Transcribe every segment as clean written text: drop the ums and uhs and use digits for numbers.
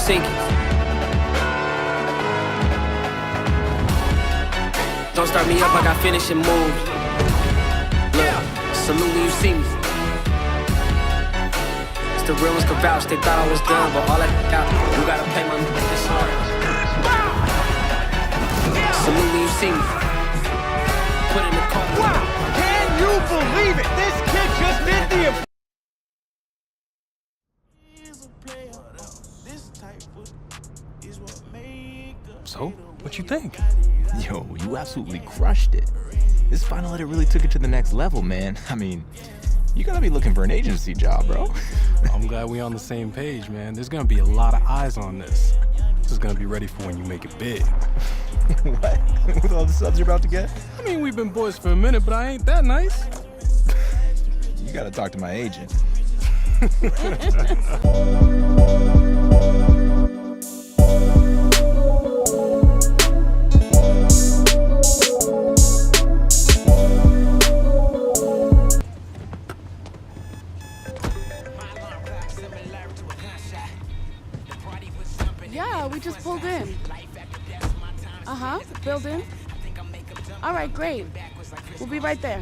sinking. Don't start me up, I got finishing moves. Look, salute when you see me. It's the real ones can vouch, they thought I was done, but all that out, you gotta pay my this hard. Salute when you see me. Put in the car. Wow! Can you believe it? This kid just did the... So, what you think? Yo, you absolutely crushed it. This final edit really took it to the next level, man. I mean, you gotta be looking for an agency job, bro. I'm glad we on the same page, man. There's gonna be a lot of eyes on this. This is gonna be ready for when you make it big. What? With all the subs you're about to get? I mean, we've been boys for a minute, but I ain't that nice. You gotta talk to my agent. Yeah, we just pulled in. Building. All right, great. We'll be right there.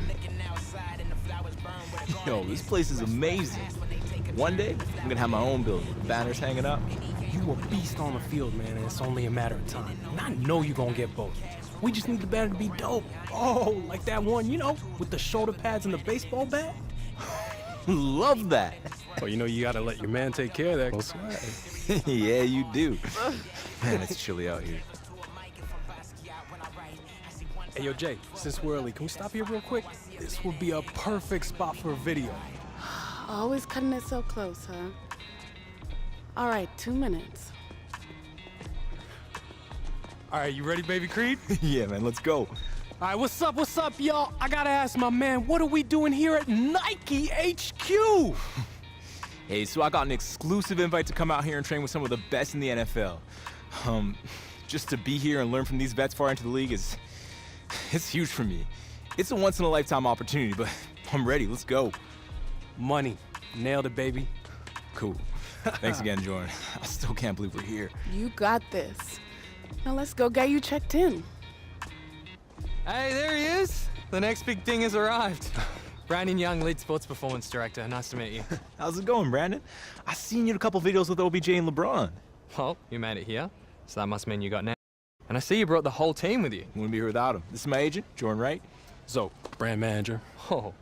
Yo, this place is amazing. One day, I'm gonna have my own building with banners hanging up. You a beast on the field, man, and it's only a matter of time. And I know you're gonna get both. We just need the banner to be dope. Oh, like that one, you know, with the shoulder pads and the baseball bat. Love that. Well, you know you gotta let your man take care of that. Swag. Yeah, you do. Man, it's chilly out here. Hey, yo, Jay, since we're early, can we stop here real quick? This would be a perfect spot for a video. Always cutting it so close, huh? All right, 2 minutes. All right, you ready, baby Creed? Yeah, man, let's go. All right, what's up, y'all? I gotta ask my man, what are we doing here at Nike HQ? Hey, so I got an exclusive invite to come out here and train with some of the best in the NFL. Just to be here and learn from these vets far into the league it's huge for me. It's a once-in-a-lifetime opportunity, but I'm ready. Let's go. Money. Nailed it, baby. Cool. Thanks again, Jordan. I still can't believe we're here. You got this. Now let's go get you checked in. Hey, there he is. The next big thing has arrived. Brandon Young, lead sports performance director. Nice to meet you. How's it going, Brandon? I seen you in a couple videos with OBJ and LeBron. Well, you made it here, so that must mean you got now. And I see you brought the whole team with you. Wouldn't be here without him. This is my agent, Jordan Wright. So, brand manager. Oh,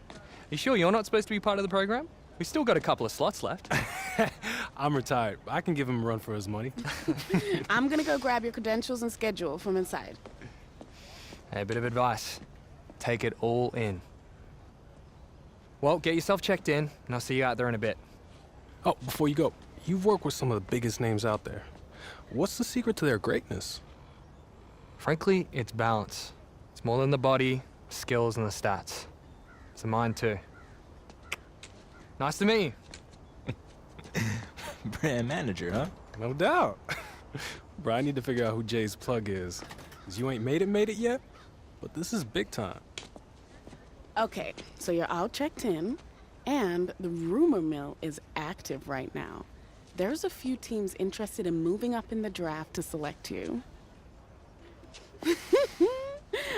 you sure you're not supposed to be part of the program? We still got a couple of slots left. I'm retired. I can give him a run for his money. I'm gonna go grab your credentials and schedule from inside. Hey, a bit of advice. Take it all in. Well, get yourself checked in, and I'll see you out there in a bit. Oh, before you go, you've worked with some of the biggest names out there. What's the secret to their greatness? Frankly, it's balance. It's more than the body, skills, and the stats. It's the mind, too. Nice to meet you. Brand manager, huh? No doubt. Bro, I need to figure out who Jay's plug is. Because you ain't made it yet, but this is big time. Okay, so you're all checked in, and the rumor mill is active right now. There's a few teams interested in moving up in the draft to select you.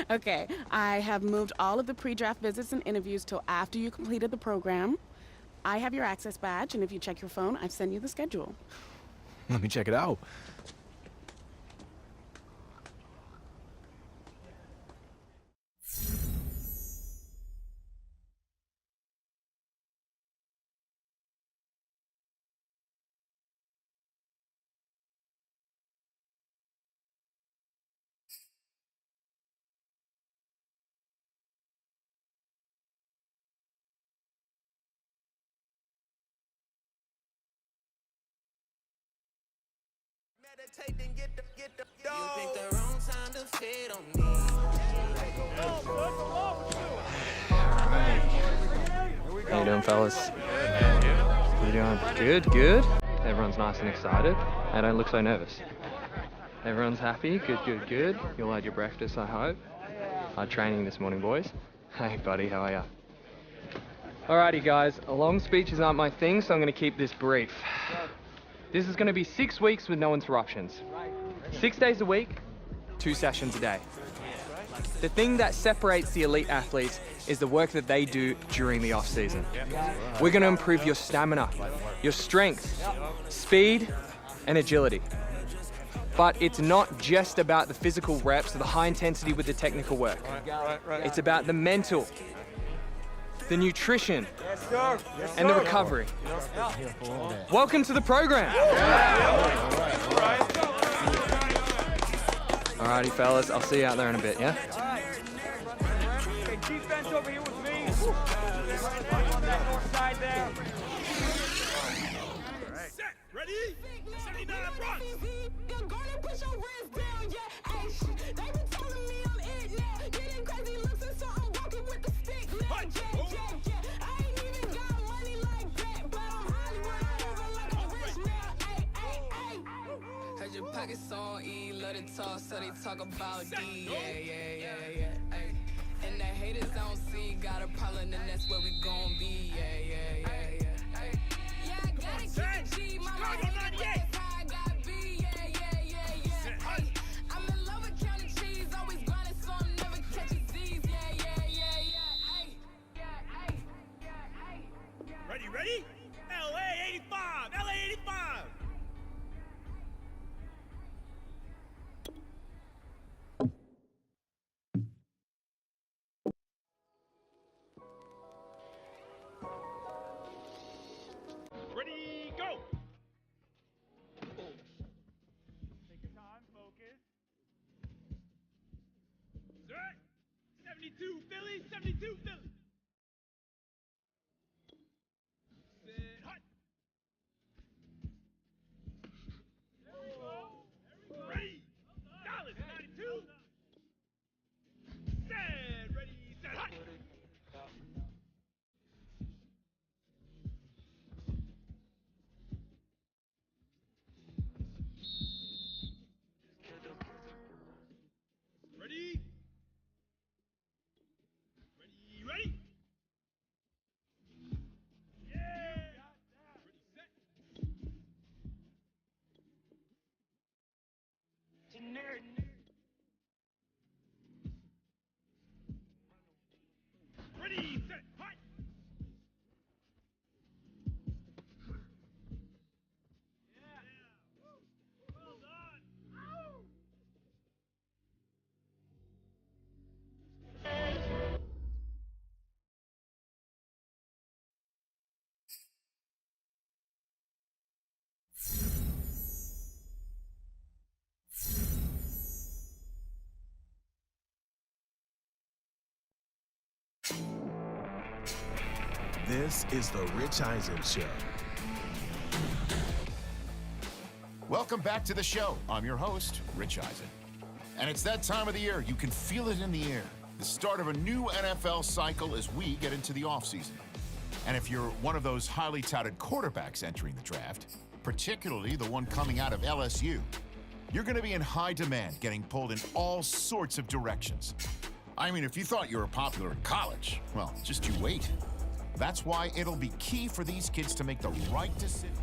Okay, I have moved all of the pre-draft visits and interviews till after you completed the program. I have your access badge, and if you check your phone, I've sent you the schedule. Let me check it out. You picked the wrong time to fit on me. How you doing, fellas? How you doing? Good, good. Everyone's nice and excited. They don't look so nervous. Everyone's happy. Good, good, good. You all had your breakfast, I hope. Hard training this morning, boys. Hey, buddy, how are ya? Alrighty, guys. Long speeches aren't my thing, so I'm going to keep this brief. This is going to be 6 weeks with no interruptions. 6 days a week, 2 sessions a day. The thing that separates the elite athletes is the work that they do during the off-season. We're going to improve your stamina, your strength, speed, and agility. But it's not just about the physical reps or the high intensity with the technical work. It's about the mental, the nutrition, and the recovery. Welcome to the program. Alrighty, fellas, I'll see you out there in a bit, yeah? Defense over here with me. On that north side there. Set. Ready? 79 front. You're gonna push your wrist down, yeah. Hey, shit. They been telling me I'm it now. Getting crazy looks and so I'm walking with the stick now. Yeah. I ain't even got money like that, but I'm Hollywood. I like I'm rich now. Hey. Heard your pockets on E, let it talk, so they talk about D. Yeah. Ay. And the haters I don't see, got a problem, and that's where we gon' be. Yeah. Ay. Yeah, I gotta keep it G, my life is how I gotta be. Yeah. Ay. I'm in love with counting cheese, always grinding, so I'm never catching Z's. Yeah. Ay. Ready? LA 85. LA 85. Ready, go! Take your time, focus. Set. 72 Philly, 72 Philly. Set, hut. There we go. Ready. Dallas, 92. Set, ready, set, hut. Ready? Ready? Yeah! Ready, set. Ready, set, hot! Yeah! Well done! This is the Rich Eisen Show. Welcome back to the show. I'm your host, Rich Eisen. And it's that time of the year. You can feel it in the air. The start of a new NFL cycle as we get into the offseason. And if you're one of those highly touted quarterbacks entering the draft, particularly the one coming out of LSU, you're going to be in high demand, getting pulled in all sorts of directions. I mean, if you thought you were popular in college, well, just you wait. That's why it'll be key for these kids to make the right decision.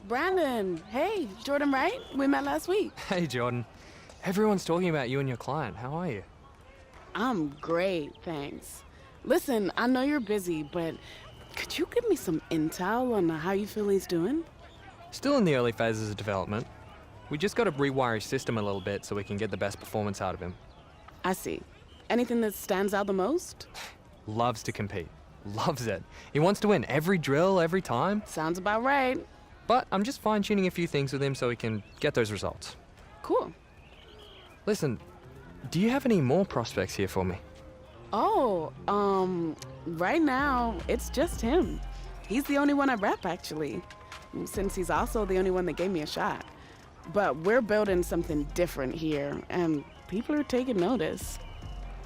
Brandon, hey, Jordan, right? We met last week. Hey, Jordan. Everyone's talking about you and your client. How are you? I'm great, thanks. Listen, I know you're busy, but Could you give me some intel on how you feel he's doing? Still in the early phases of development. We just got to rewire his system a little bit so we can get the best performance out of him. I see. Anything that stands out the most? Loves to compete. Loves it. He wants to win every drill, every time. Sounds about right. But I'm just fine-tuning a few things with him so he can get those results. Cool. Listen, do you have any more prospects here for me? Oh, right now, it's just him. He's the only one I rep, actually, since he's also the only one that gave me a shot. But we're building something different here, and people are taking notice.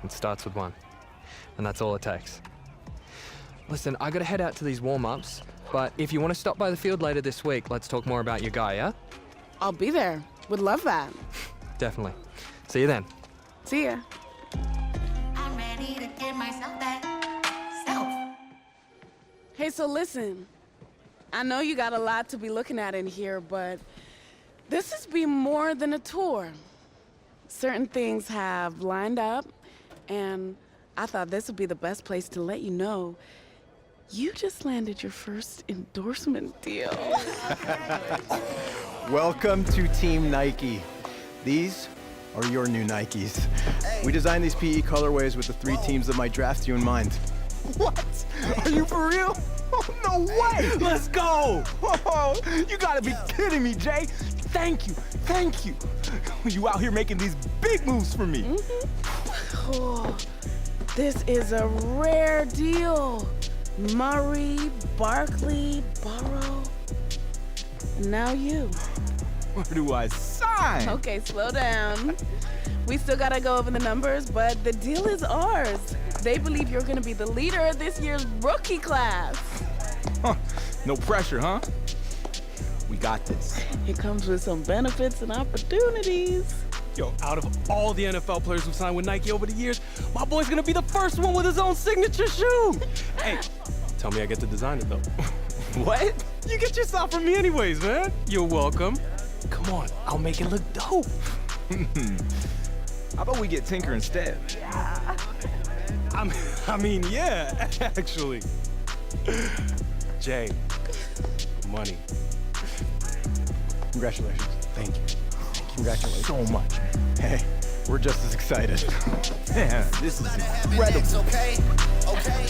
It starts with one, and that's all it takes. Listen, I gotta head out to these warm-ups, but if you want to stop by the field later this week, let's talk more about your guy, yeah? I'll be there. Would love that. Definitely. See you then. See ya. I'm ready to give myself that self. Hey, so listen. I know you got a lot to be looking at in here, but this has been more than a tour. Certain things have lined up, and I thought this would be the best place to let you know you just landed your first endorsement deal. Welcome to Team Nike. These are your new Nikes. We designed these PE colorways with the 3 teams that might draft you in mind. What? Are you for real? Oh, no way! Let's go! Oh, you gotta be kidding me, Jay. Thank you, thank you. You out here making these big moves for me. Oh, this is a rare deal. Murray, Barkley, Burrow, and now you. Where do I sign? Okay, slow down. We still gotta go over the numbers, but the deal is ours. They believe you're gonna be the leader of this year's rookie class. Huh. No pressure, huh? We got this. It comes with some benefits and opportunities. Yo, out of all the NFL players who signed with Nike over the years, my boy's gonna be the first one with his own signature shoe. Hey, tell me I get to design it though. What? You get your stuff from me anyways, man. You're welcome. Come on, I'll make it look dope. How about we get Tinker instead? I mean, yeah, actually. Jay, money. Congratulations. Thank you. Congratulations. So much. Hey, we're just as excited. Man, this is incredible. Okay, okay.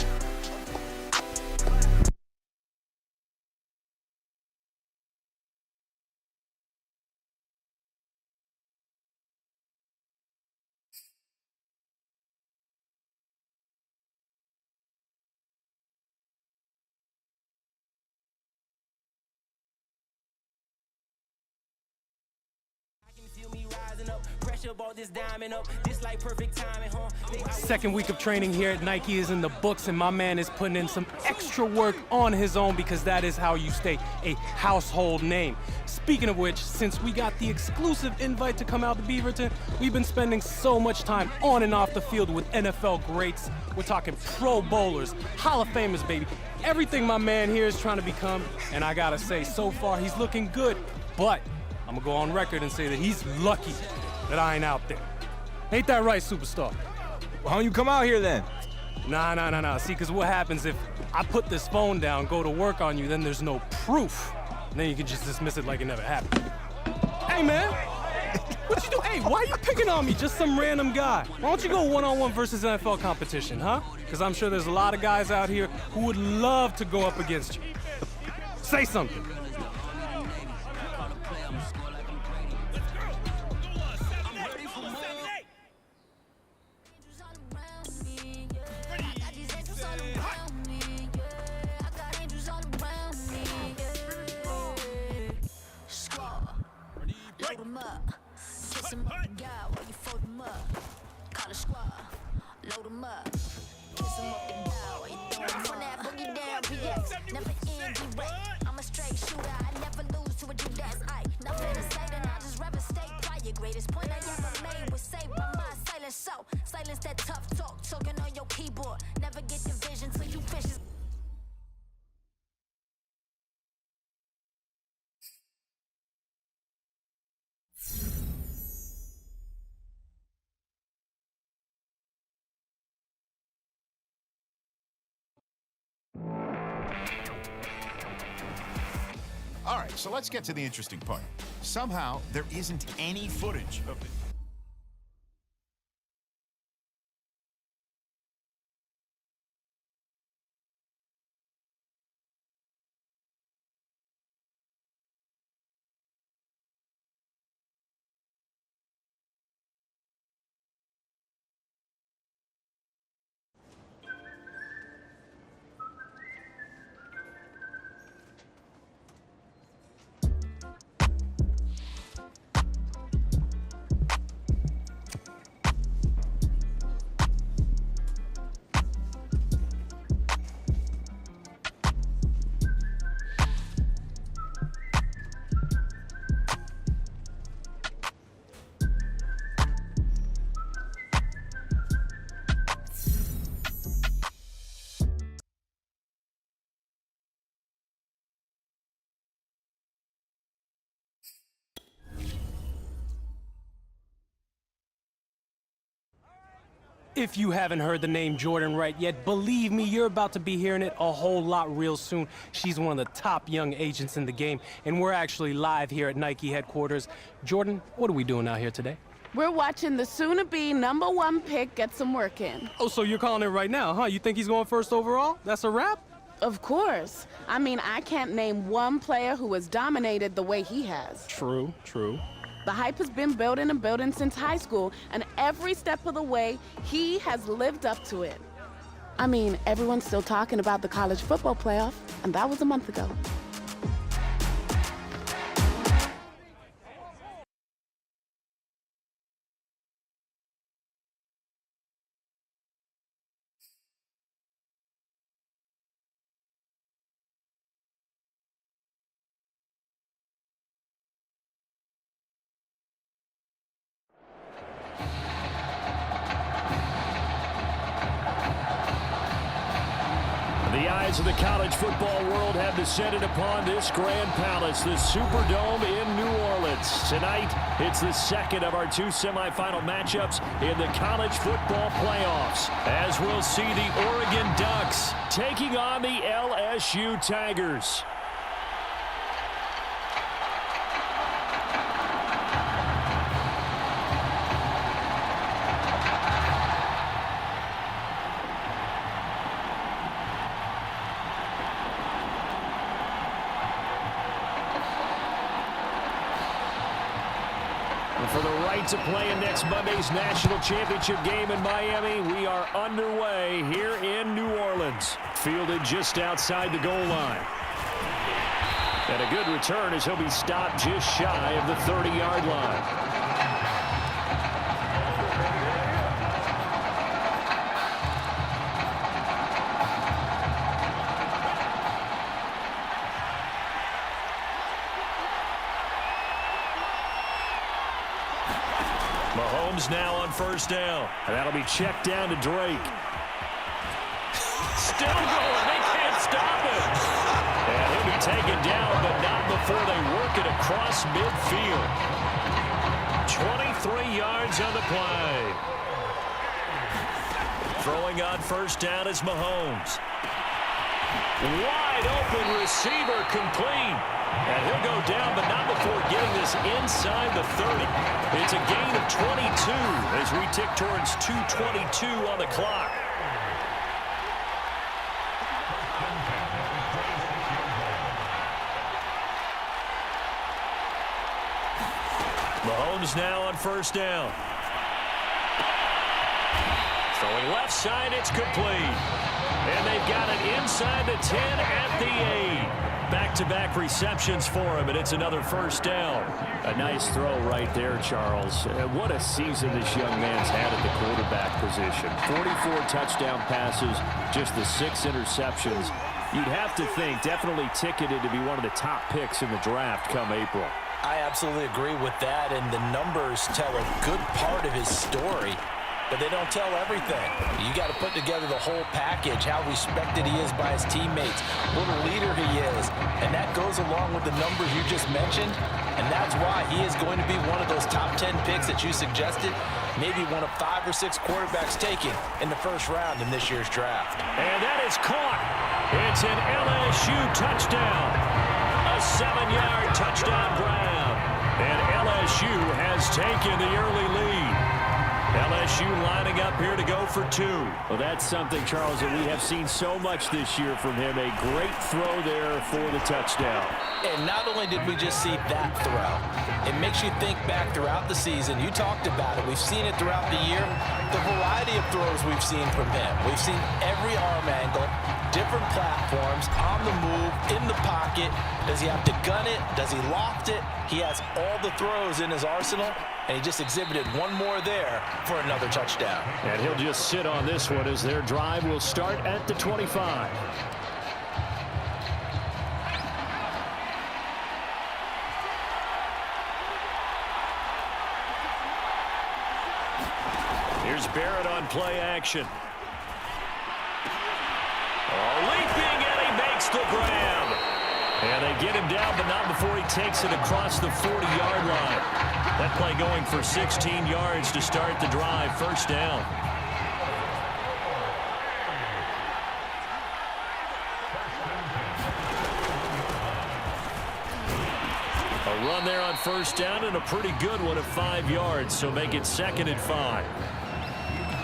Second week of training here at Nike is in the books, and my man is putting in some extra work on his own because that is how you stay a household name. Speaking of which, since we got the exclusive invite to come out to Beaverton, we've been spending so much time on and off the field with NFL greats. We're talking Pro Bowlers, Hall of Famers, baby. Everything my man here is trying to become, and I gotta say, so far he's looking good, but I'm gonna go on record and say that he's lucky that I ain't out there. Ain't that right, superstar? Why don't you come out here then? Nah. See, because what happens if I put this phone down, go to work on you, then there's no proof. And then you can just dismiss it like it never happened. Hey, man. What you do? Hey, why are you picking on me? Just some random guy. Why don't you go one-on-one versus NFL competition, huh? Because I'm sure there's a lot of guys out here who would love to go up against you. Say something. All right, so let's get to the interesting part. Somehow, there isn't any footage of it. If you haven't heard the name Jordan Wright yet, believe me, you're about to be hearing it a whole lot real soon. She's one of the top young agents in the game, and we're actually live here at Nike headquarters. Jordan, what are we doing out here today? We're watching the soon-to-be #1 pick get some work in. Oh, so you're calling it right now, huh? You think he's going first overall? That's a wrap? Of course. I mean, I can't name one player who has dominated the way he has. True, true. The hype has been building and building since high school, and every step of the way, he has lived up to it. I mean, everyone's still talking about the college football playoff, and that was a month ago. The eyes of the college football world have descended upon this grand palace, the Superdome in New Orleans. Tonight, it's the second of our two semifinal matchups in the college football playoffs, as we'll see the Oregon Ducks taking on the LSU Tigers. For the right to play in next Monday's national championship game in Miami, we are underway here in New Orleans. Fielded just outside the goal line. And a good return as he'll be stopped just shy of the 30-yard line. Mahomes now on first down. And that'll be checked down to Drake. Still going. They can't stop him. And he'll be taken down, but not before they work it across midfield. 23 yards on the play. Throwing on first down is Mahomes. Wide open receiver complete. And he'll go down, but not before getting this inside the 30. It's a gain of 22 as we tick towards 2:22 on the clock. Mahomes now on first down. Throwing left side, it's complete. And they've got it inside the 10 at the 8. Back-to-back receptions for him, and it's another first down. A nice throw right there, Charles. What a season this young man's had at the quarterback position. 44 touchdown passes, just the 6 interceptions. You'd have to think definitely ticketed to be one of the top picks in the draft come April. I absolutely agree with that, and the numbers tell a good part of his story, but they don't tell everything. You got to put together the whole package, how respected he is by his teammates, what a leader he is, and that goes along with the numbers you just mentioned, and that's why he is going to be one of those top 10 picks that you suggested, maybe one of 5 or 6 quarterbacks taken in the first round in this year's draft. And that is caught. It's an LSU touchdown. A 7-yard touchdown grab. And LSU has taken the early lead. LSU lining up here to go for 2. Well, that's something, Charles, that we have seen so much this year from him. A great throw there for the touchdown. And not only did we just see that throw, it makes you think back throughout the season. You talked about it. We've seen it throughout the year. The variety of throws we've seen from him. We've seen every arm angle, different platforms, on the move, in the pocket. Does he have to gun it? Does he loft it? He has all the throws in his arsenal, and he just exhibited one more there for another touchdown. And he'll just sit on this one as their drive will start at the 25. Here's Barrett on play action. Leaping, and he makes the grab. And they get him down, but not before he takes it across the 40-yard line. That play going for 16 yards to start the drive. First down. A run there on first down, and a pretty good one at 5 yards, so make it 2nd and 5.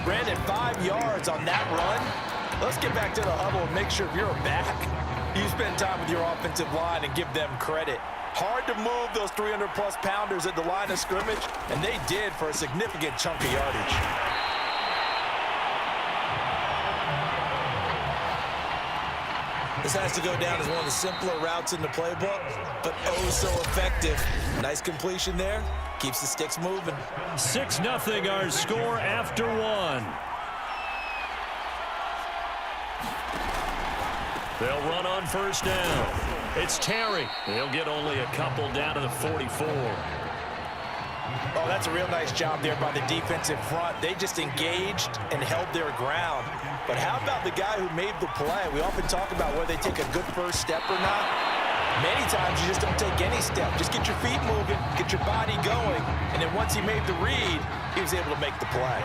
Brandon, 5 yards on that run. Let's get back to the huddle and make sure if you're a back, you spend time with your offensive line and give them credit. Hard to move those 300-plus pounders at the line of scrimmage, and they did for a significant chunk of yardage. This has to go down as one of the simpler routes in the playbook, but oh so effective. Nice completion there. Keeps the sticks moving. 6-0 our score after 1. They'll run on first down. It's Terry. He'll get only a couple down to the 44. Oh, that's a real nice job there by the defensive front. They just engaged and held their ground. But how about the guy who made the play? We often talk about whether they take a good first step or not. Many times you just don't take any step. Just get your feet moving, get your body going, and then once he made the read, he was able to make the play.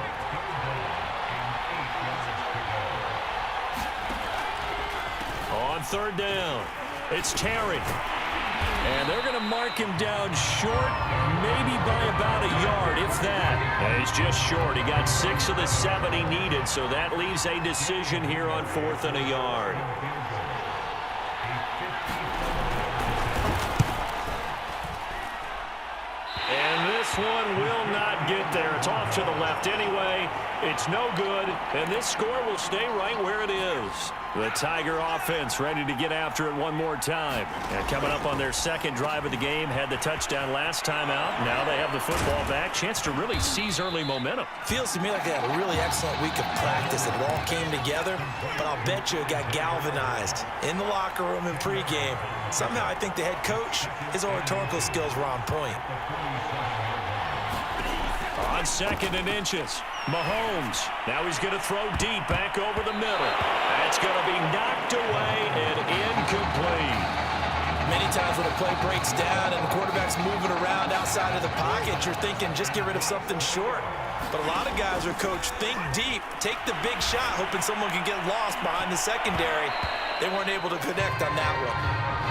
On third down, it's Terry. And they're going to mark him down short, maybe by about a yard, if that. And he's just short. He got 6 of the 7 he needed, so that leaves a decision here on 4th and a yard. And this one will not get there. It's off to the left anyway. It's no good, and this score will stay right where it is. The Tiger offense ready to get after it one more time. And coming up on their second drive of the game, had the touchdown last time out. Now they have the football back. Chance to really seize early momentum. Feels to me like they had a really excellent week of practice. It all came together, but I'll bet you it got galvanized in the locker room in pregame. Somehow I think the head coach, his oratorical skills were on point. On 2nd and inches, Mahomes. Now he's going to throw deep back over the middle. That's going to be knocked away and incomplete. Many times when a play breaks down and the quarterback's moving around outside of the pocket, you're thinking just get rid of something short. But a lot of guys are coached, think deep, take the big shot, hoping someone can get lost behind the secondary. They weren't able to connect on that one.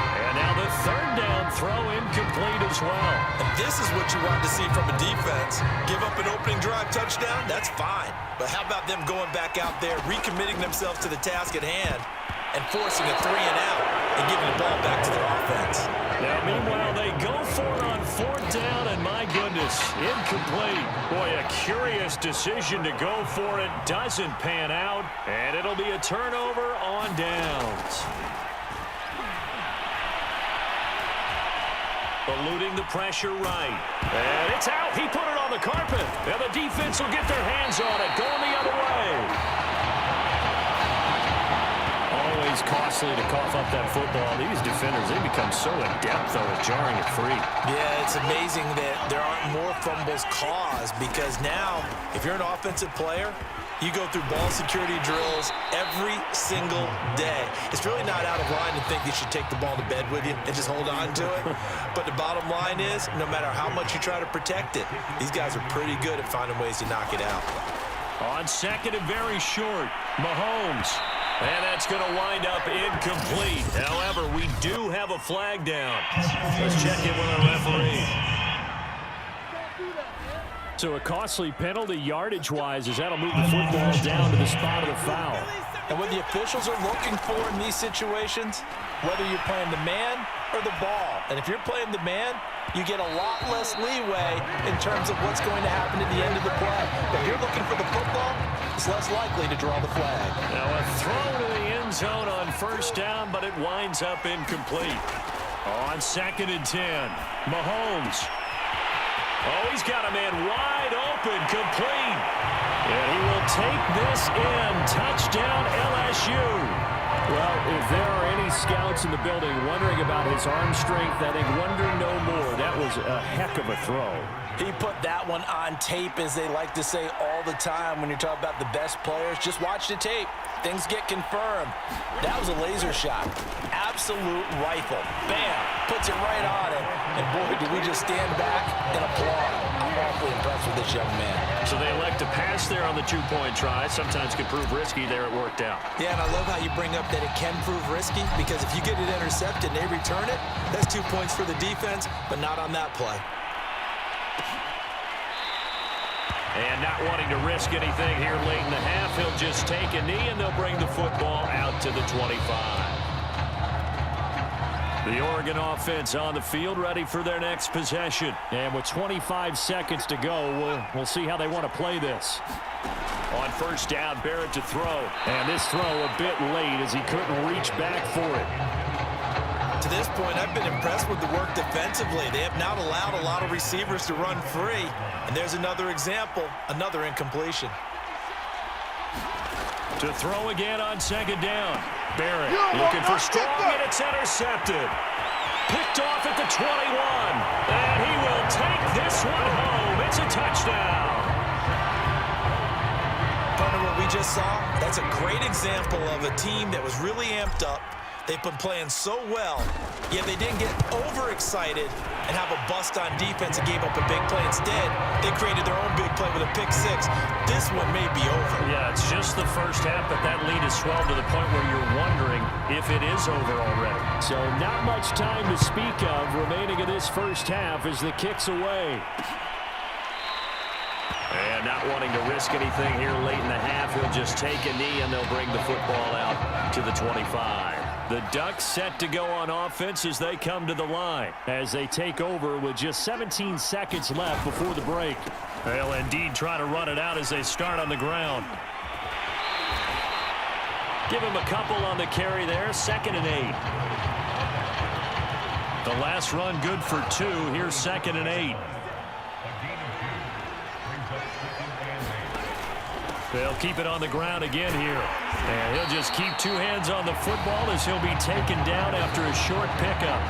And now the third down throw incomplete as well. And this is what you want to see from a defense. Give up an opening drive touchdown, that's fine. But how about them going back out there, recommitting themselves to the task at hand, and forcing a 3 and out and giving the ball back to their offense. Now, meanwhile, they go for it on 4th down, and my goodness, incomplete. Boy, a curious decision to go for it. Doesn't pan out, and it'll be a turnover on downs. Eluding the pressure right. And it's out. He put it on the carpet. And the defense will get their hands on it. Going the other way. Always costly to cough up that football. These defenders, they become so adept, though, at jarring it free. Yeah, it's amazing that there aren't more fumbles caused, because now, if you're an offensive player, you go through ball security drills every single day. It's really not out of line to think you should take the ball to bed with you and just hold on to it. But the bottom line is, no matter how much you try to protect it, these guys are pretty good at finding ways to knock it out. On 2nd and very short, Mahomes. And that's going to wind up incomplete. However, we do have a flag down. Let's check in with our referee. So a costly penalty yardage-wise as that'll move the football down to the spot of the foul. And what the officials are looking for in these situations, whether you're playing the man or the ball. And if you're playing the man, you get a lot less leeway in terms of what's going to happen at the end of the play. But if you're looking for the football, it's less likely to draw the flag. Now a throw to the end zone on first down, but it winds up incomplete. On 2nd and 10, Mahomes. Oh, he's got a man wide open, complete. And he will take this in. Touchdown, LSU. Well, if there are any scouts in the building wondering about his arm strength, I think wonder no more. That was a heck of a throw. He put that one on tape, as they like to say all the time when you're talking about the best players. Just watch the tape. Things get confirmed. That was a laser shot. Absolute rifle. Bam. Puts it right on it. And boy, do we just stand back and applaud. I'm awfully impressed with this young man. So they elect to pass there on the two-point try. Sometimes could prove risky. There it worked out. Yeah, and I love how you bring up that it can prove risky, because if you get it intercepted and they return it, that's 2 points for the defense, but not on that play. And not wanting to risk anything here late in the half, he'll just take a knee, and they'll bring the football out to the 25. The Oregon offense on the field, ready for their next possession. And with 25 seconds to go, we'll see how they want to play this. On first down, Barrett to throw. And this throw a bit late as he couldn't reach back for it. To this point, I've been impressed with the work defensively. They have not allowed a lot of receivers to run free. And there's another example, another incompletion. To throw again on 2nd down. Barrett looking for strong, and it's intercepted. Picked off at the 21. And he will take this one home. It's a touchdown. Partner, what we just saw, that's a great example of a team that was really amped up. They've been playing so well, yet they didn't get overexcited and have a bust on defense and gave up a big play. Instead, they created their own big play with a pick six. This one may be over. Yeah, it's just the first half, but that lead is swelled to the point where you're wondering if it is over already. So not much time to speak of remaining in this first half as the kick's away. And not wanting to risk anything here late in the half, he'll just take a knee, and they'll bring the football out to the 25. The Ducks set to go on offense as they come to the line, as they take over with just 17 seconds left before the break. They'll indeed try to run it out as they start on the ground. Give him a couple on the carry there, 2nd and 8. The last run good for 2. Here's 2nd and 8. They'll keep it on the ground again here. And he'll just keep 2 hands on the football as he'll be taken down after a short pickup.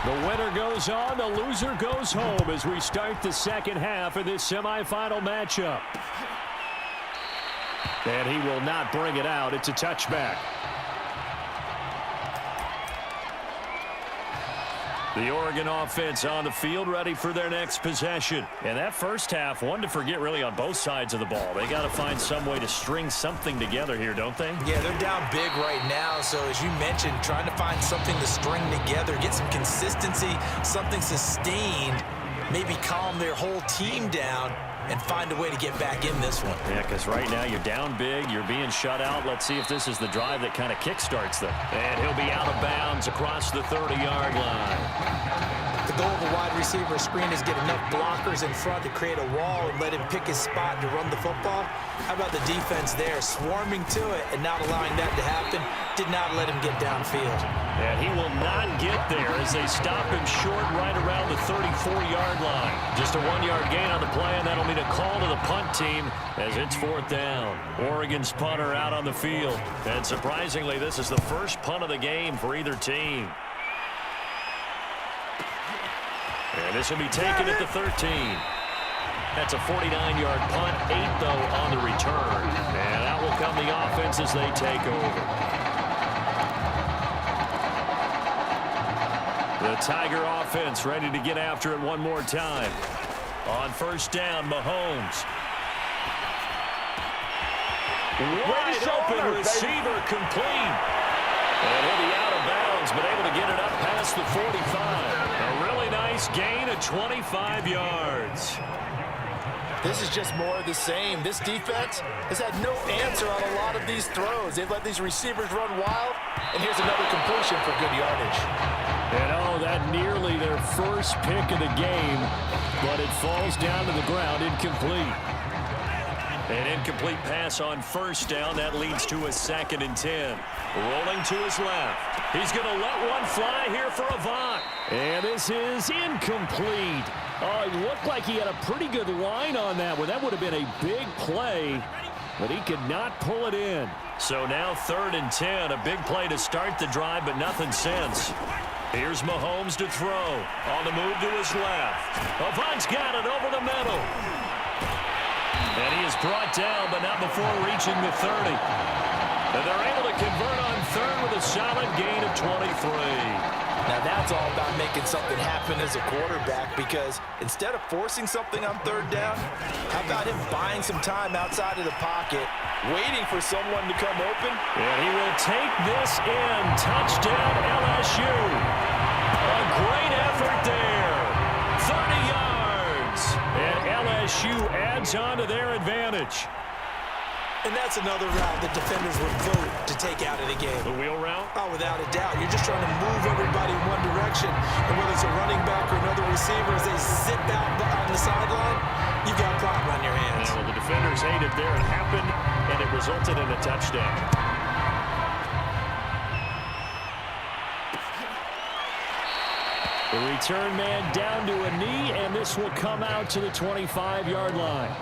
The winner goes on, the loser goes home as we start the second half of this semifinal matchup. And he will not bring it out. It's a touchback. The Oregon offense on the field, ready for their next possession. And that first half, one to forget really on both sides of the ball. They got to find some way to string something together here, don't they? Yeah, they're down big right now. So as you mentioned, trying to find something to string together, get some consistency, something sustained, maybe calm their whole team down and find a way to get back in this one. Yeah, because right now you're down big, you're being shut out. Let's see if this is the drive that kind of kickstarts them. And he'll be out of bounds across the 30-yard line. The goal of a wide receiver screen is get enough blockers in front to create a wall and let him pick his spot to run the football. How about the defense there, swarming to it and not allowing that to happen? Did not let him get downfield. And he will not get there as they stop him short right around the 34-yard line. Just a 1-yard gain on the play, and that'll mean a call to the punt team as it's 4th down. Oregon's punter out on the field. And surprisingly, this is the first punt of the game for either team. And this will be taken at the 13. That's a 49-yard punt, 8, though, on the return. And out will come the offense as they take over. The Tiger offense ready to get after it one more time. On first down, Mahomes. Wide open receiver complete. And he'll be out of bounds, but able to get it up past the 45. A really nice gain of 25 yards. This is just more of the same. This defense has had no answer on a lot of these throws. They've let these receivers run wild, and here's another completion for good yardage. And oh, that nearly their first pick of the game, but it falls down to the ground, incomplete. An incomplete pass on first down. That leads to a 2nd and 10. Rolling to his left. He's going to let one fly here for Avant. And this is incomplete. Oh, it looked like he had a pretty good line on that one. That would have been a big play, but he could not pull it in. So now 3rd and 10. A big play to start the drive, but nothing since. Here's Mahomes to throw. On the move to his left. Avant's got it over the middle. And he is brought down, but not before reaching the 30. And they're able to convert on 3rd with a solid gain of 23. Now that's all about making something happen as a quarterback, because instead of forcing something on 3rd down, how about him buying some time outside of the pocket, waiting for someone to come open? And he will take this in. Touchdown LSU. A great effort there. 30 yards. And LSU adds on to their advantage. And that's another route that defenders would vote to take out of the game. The wheel route? Oh, without a doubt. You're just trying to move everybody in one direction. And whether it's a running back or another receiver, as they zip out on the sideline, you've got a problem on your hands. Yeah, well, the defenders hate it there. It happened, and it resulted in a touchdown. The return man down to a knee, and this will come out to the 25-yard line.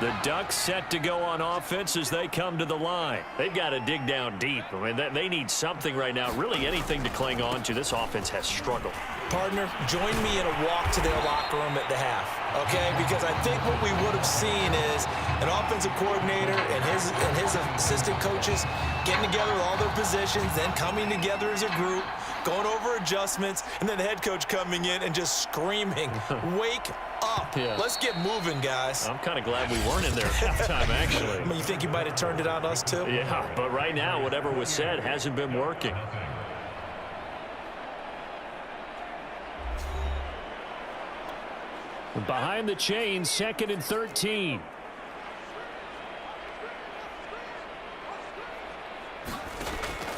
The Ducks set to go on offense as they come to the line. They've got to dig down deep. I mean, they need something right now, really anything to cling on to. This offense has struggled. Partner, join me in a walk to their locker room at the half, okay? Because I think what we would have seen is an offensive coordinator and his assistant coaches getting together with all their positions, then coming together as a group, going over adjustments, and then the head coach coming in and just screaming, wake up. Yeah. Let's get moving, guys. I'm kind of glad we weren't in there at halftime, actually. I mean, you think you might have turned it on us, too? Yeah, but right now, whatever was said hasn't been working. Behind the chains, 2nd and 13.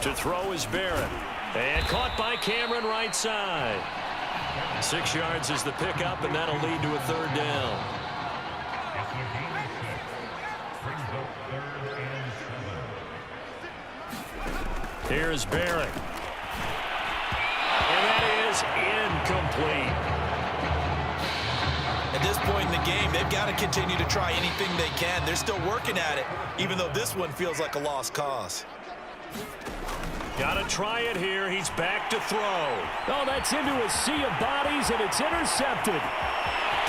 To throw is Barrett. And caught by Cameron right side. 6 yards is the pickup, and that'll lead to a 3rd down. Here's Barrett. And that is incomplete. At this point in the game, they've got to continue to try anything they can. They're still working at it, even though this one feels like a lost cause. Got to try it here. He's back to throw. Oh, that's into a sea of bodies, and it's intercepted.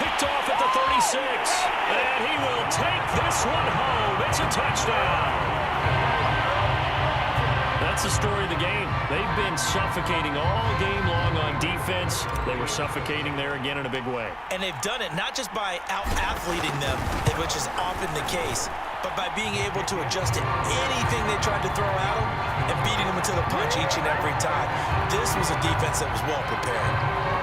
Picked off at the 36. And he will take this one home. It's a touchdown. That's the story of the game. They've been suffocating all game long on defense. They were suffocating there again in a big way. And they've done it not just by out-athleting them, which is often the case, but by being able to adjust to anything they tried to throw at them and beating them into the punch each and every time. This was a defense that was well prepared.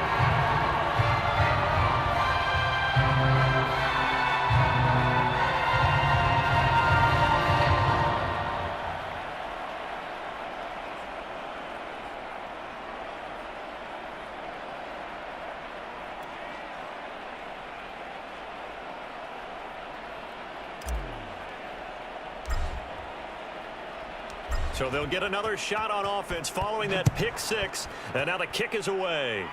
So they'll get another shot on offense following that pick 6. And now the kick is away.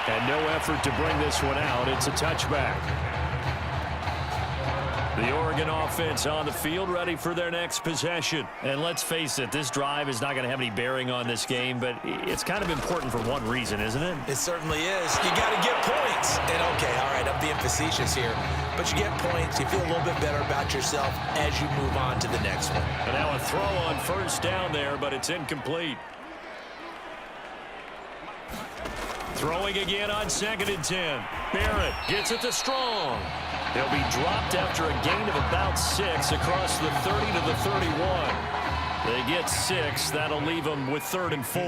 And no effort to bring this one out. It's a touchback. The Oregon offense on the field, ready for their next possession. And let's face it, this drive is not going to have any bearing on this game, but it's kind of important for one reason, isn't it? It certainly is. You got to get points. And okay, all right, I'm being facetious here, but you get points, you feel a little bit better about yourself as you move on to the next one. And now a throw on first down there, but it's incomplete. Throwing again on 2nd and 10. Barrett gets it to Strong. He'll be dropped after a gain of about 6 across the 30 to the 31. They get 6. That'll leave them with 3rd and 4.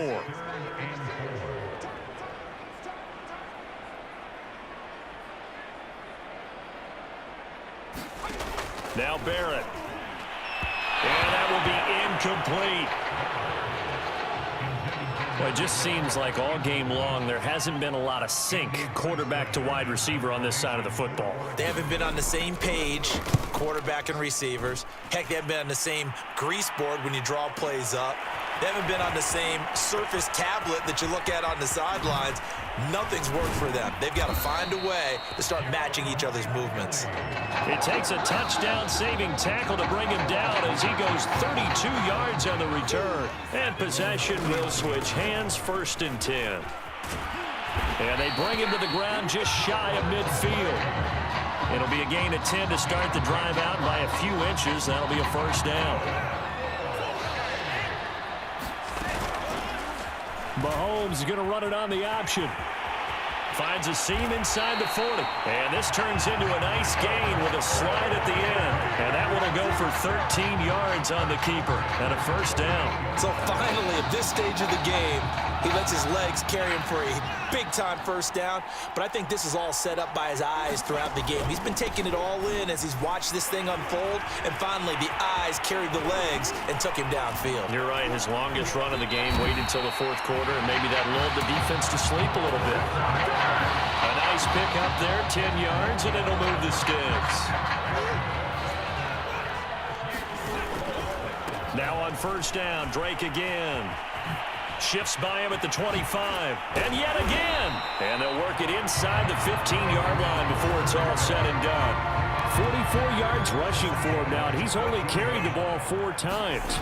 Now Barrett. And that will be incomplete. Well, it just seems like all game long there hasn't been a lot of sync quarterback to wide receiver on this side of the football. They haven't been on the same page, quarterback and receivers. Heck, they haven't been on the same grease board when you draw plays up. They haven't been on the same Surface tablet that you look at on the sidelines. Nothing's worked for them. They've got to find a way to start matching each other's movements. It takes a touchdown-saving tackle to bring him down as he goes 32 yards on the return. And possession will switch hands, 1st and 10. And they bring him to the ground just shy of midfield. It'll be a gain of 10 to start the drive out by a few inches. That'll be a 1st down. Mahomes is going to run it on the option. Finds a seam inside the 40. And this turns into a nice gain with a slide at the end. And that one will go for 13 yards on the keeper and a 1st down. So finally, at this stage of the game, he lets his legs carry him for a big-time 1st down. But I think this is all set up by his eyes throughout the game. He's been taking it all in as he's watched this thing unfold. And finally, the eyes carried the legs and took him downfield. You're right. His longest run of the game waited until the 4th quarter, and maybe that lulled the defense to sleep a little bit. A nice pick up there, 10 yards, and it'll move the sticks. Now on 1st down, Drake again. Shifts by him at the 25. And yet again. And they'll work it inside the 15-yard line before it's all said and done. 44 yards rushing for him now, and he's only carried the ball 4 times.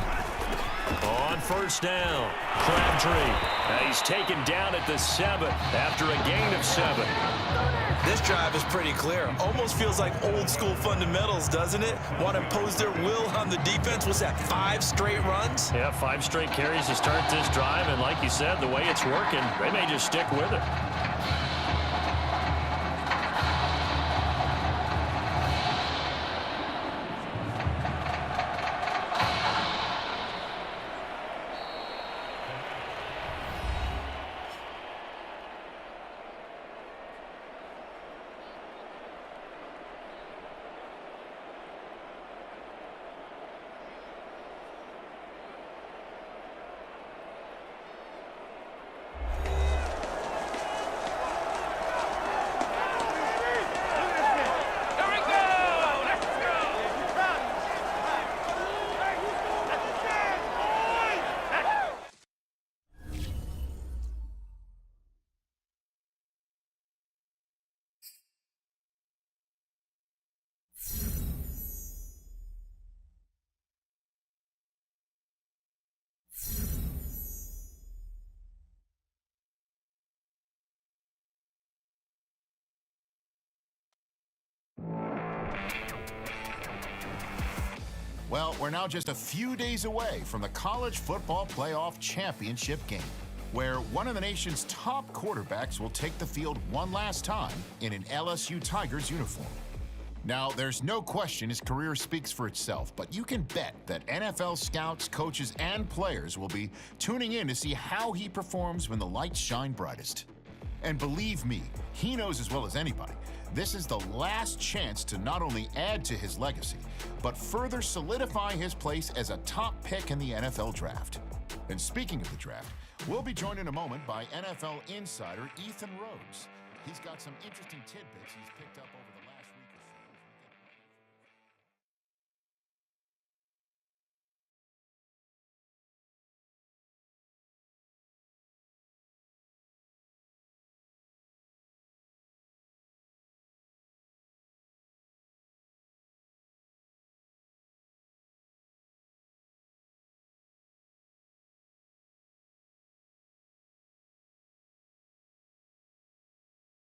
On 1st down, Crabtree. He's taken down at the 7 after a gain of 7. This drive is pretty clear. Almost feels like old school fundamentals, doesn't it? Want to impose their will on the defense. What's that, 5 straight runs? Yeah, 5 straight carries to start this drive, and like you said, the way it's working, they may just stick with it. Well, we're now just a few days away from the College Football Playoff Championship game, where one of the nation's top quarterbacks will take the field one last time in an LSU Tigers uniform. Now, there's no question his career speaks for itself, but you can bet that NFL scouts, coaches, and players will be tuning in to see how he performs when the lights shine brightest. And believe me, he knows as well as anybody, this is the last chance to not only add to his legacy, but further solidify his place as a top pick in the NFL draft. And speaking of the draft, we'll be joined in a moment by NFL insider Ethan Rhodes. He's got some interesting tidbits he's picked up over